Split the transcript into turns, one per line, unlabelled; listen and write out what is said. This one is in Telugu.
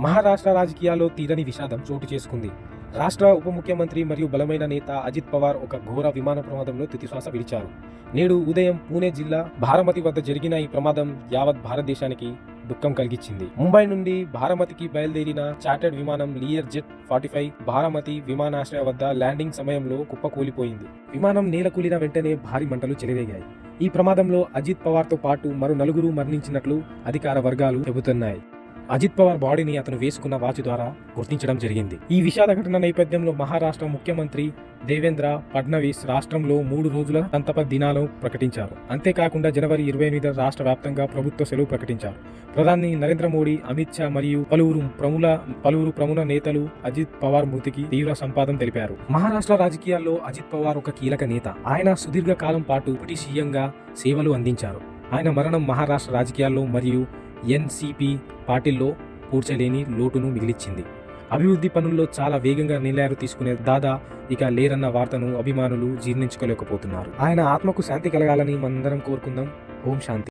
మహారాష్ట్ర రాజకీయాల్లో తీరని విషాదం చోటు చేసుకుంది. రాష్ట్ర ఉప ముఖ్యమంత్రి మరియు బలమైన నేత అజిత్ పవార్ ఒక ఘోర విమాన ప్రమాదంలో తుదిశ్వాస విడిచారు. నేడు ఉదయం పూణే జిల్లా బారామతి వద్ద జరిగిన ఈ ప్రమాదం యావత్ భారతదేశానికి దుఃఖం కలిగించింది. ముంబై నుండి బారామతికి బయలుదేరిన చార్టర్డ్ విమానం లియర్ జెట్ 45 బారామతి విమానాశ్రయ వద్ద ల్యాండింగ్ సమయంలో కుప్పకూలిపోయింది. విమానం నేలకూలిన వెంటనే భారీ మంటలు చెలరేగాయి. ఈ ప్రమాదంలో అజిత్ పవార్తో పాటు మరో 4 మరణించినట్లు అధికార వర్గాలు చెబుతున్నాయి. అజిత్ పవార్ బాడీని అతను వేసుకున్న వాచ్ ద్వారా గుర్తించడం జరిగింది. ఈ విషాద ఘటన నేపథ్యంలో మహారాష్ట్ర ముఖ్యమంత్రి దేవేంద్ర ఫడ్నవీస్ రాష్ట్రంలో 3 రోజుల సంతాప దినాలను ప్రకటించారు. అంతేకాకుండా జనవరి 28 రాష్ట్ర వ్యాప్తంగా ప్రభుత్వ సెలవు ప్రకటించారు. ప్రధాని నరేంద్ర మోడీ, అమిత్ షా మరియు పలువురు ప్రముఖ నేతలు అజిత్ పవార్ మృతికి తీవ్ర సంతాపం తెలిపారు. మహారాష్ట్ర రాజకీయాల్లో అజిత్ పవార్ ఒక కీలక నేత. ఆయన సుదీర్ఘ కాలం పాటు డిప్యూటీ సీఎంగా సేవలు అందించారు. ఆయన మరణం మహారాష్ట్ర రాజకీయాల్లో మరియు ఎన్సీపీ పార్టీల్లో పూడ్చలేని లోటును మిగిల్చింది. అభివృద్ధి పనుల్లో చాలా వేగంగా నిర్ణయాలు తీసుకునే దాదా ఇక లేరన్న వార్తను అభిమానులు జీర్ణించుకోలేకపోతున్నారు. ఆయన ఆత్మకు శాంతి కలగాలని మనందరం కోరుకుందాం. ఓం శాంతి.